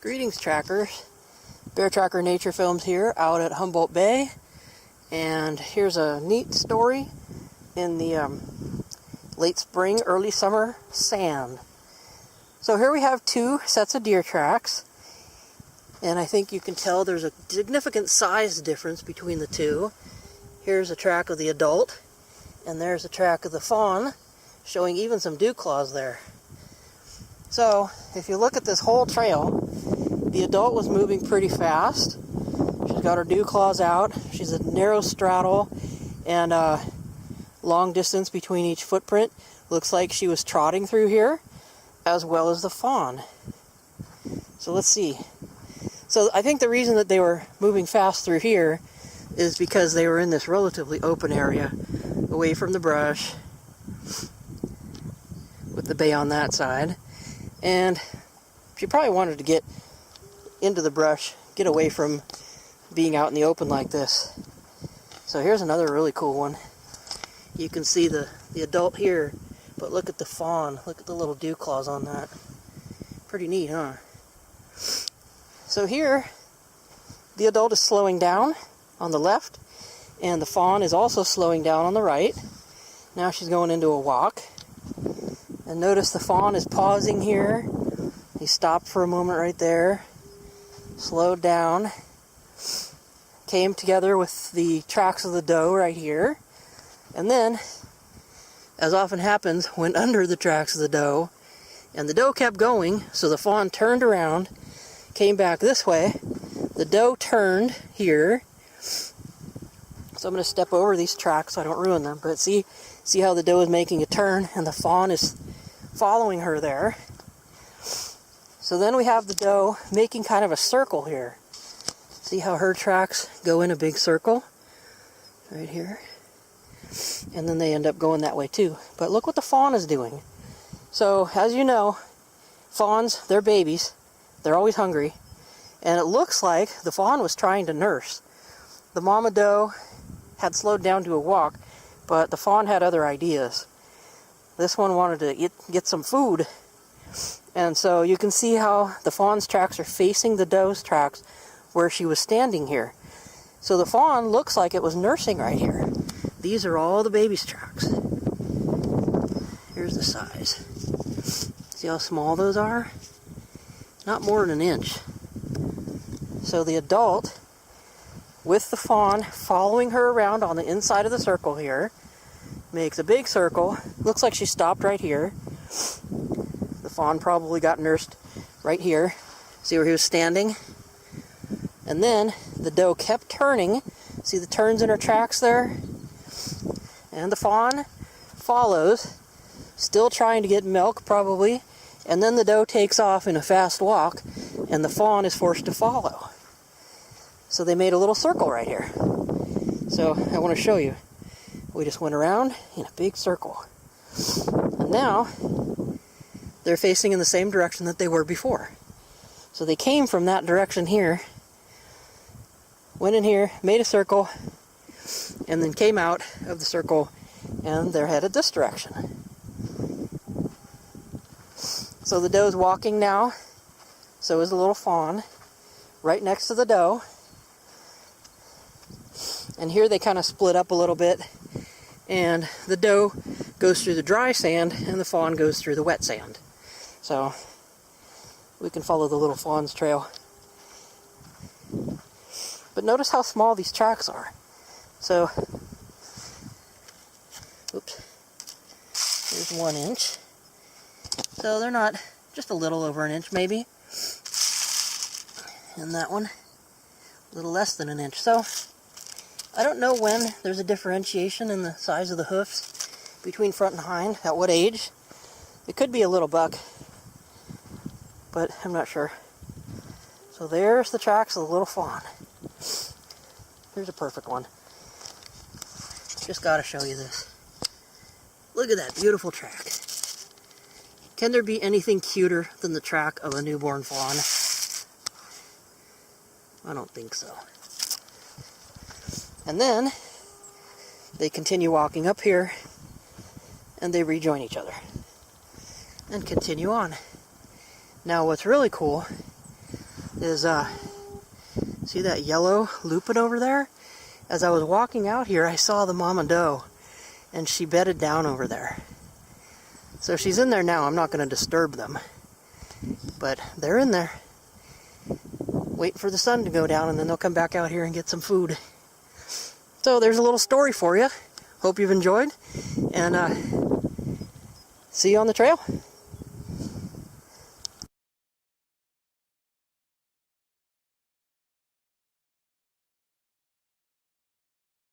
Greetings, trackers. Bear Tracker Nature Films here out at Humboldt Bay. And here's a neat story in the late spring, early summer sand. So here we have two sets of deer tracks. And I think you can tell there's a significant size difference between the two. Here's a track of the adult, and there's a track of the fawn, showing even some dew claws there. So if you look at this whole trail, the adult was moving pretty fast. She's got her dew claws out. She's a narrow straddle and long distance between each footprint. Looks like she was trotting through here, as well as the fawn. So let's see. So I think the reason that they were moving fast through here is because they were in this relatively open area, away from the brush, with the bay on that side. And she probably wanted to get into the brush, get away from being out in the open like this. So here's another really cool one. You can see the adult here, but look at the fawn. Look at the little dew claws on that. Pretty neat, huh? So here, the adult is slowing down on the left, and the fawn is also slowing down on the right. Now she's going into a walk. And notice the fawn is pausing here. He stopped for a moment right there. Slowed down, came together with the tracks of the doe right here, and then, as often happens, went under the tracks of the doe, and the doe kept going, so the fawn turned around, came back this way, the doe turned here, so I'm going to step over these tracks so I don't ruin them, but see how the doe is making a turn, and the fawn is following her there. So then we have the doe making kind of a circle here. See how her tracks go in a big circle? Right here. And then they end up going that way too. But look what the fawn is doing. So, as you know, fawns, they're babies. They're always hungry. And it looks like the fawn was trying to nurse. The mama doe had slowed down to a walk, but the fawn had other ideas. This one wanted to get some food. And so you can see how the fawn's tracks are facing the doe's tracks where she was standing here. So the fawn looks like it was nursing right here. These are all the baby's tracks. Here's the size. See how small those are? Not more than an inch. So the adult, with the fawn following her around on the inside of the circle here, makes a big circle. Looks like she stopped right here. The fawn probably got nursed right here. See where he was standing? And then the doe kept turning. See the turns in her tracks there? And the fawn follows, still trying to get milk probably. And then the doe takes off in a fast walk, and the fawn is forced to follow. So they made a little circle right here. So I want to show you. We just went around in a big circle. And now they're facing in the same direction that they were before. So they came from that direction here, went in here, made a circle, and then came out of the circle, and they're headed this direction. So the doe's walking now, so is the little fawn, right next to the doe. And here they kind of split up a little bit, and the doe goes through the dry sand, and the fawn goes through the wet sand. So we can follow the little fawn's trail. But notice how small these tracks are. So, oops, here's 1 inch. So they're not, just a little over an inch maybe. And that one, a little less than an inch. So, I don't know when there's a differentiation in the size of the hoofs between front and hind, at what age. It could be a little buck, but I'm not sure. So there's the tracks of the little fawn. Here's a perfect one. Just gotta show you this. Look at that beautiful track. Can there be anything cuter than the track of a newborn fawn? I don't think so. And then they continue walking up here, and they rejoin each other and continue on. Now what's really cool is, see that yellow lupin over there? As I was walking out here, I saw the mama doe, and she bedded down over there. So she's in there now. I'm not going to disturb them, but they're in there, waiting for the sun to go down, and then they'll come back out here and get some food. So there's a little story for you. Hope you've enjoyed, and see you on the trail.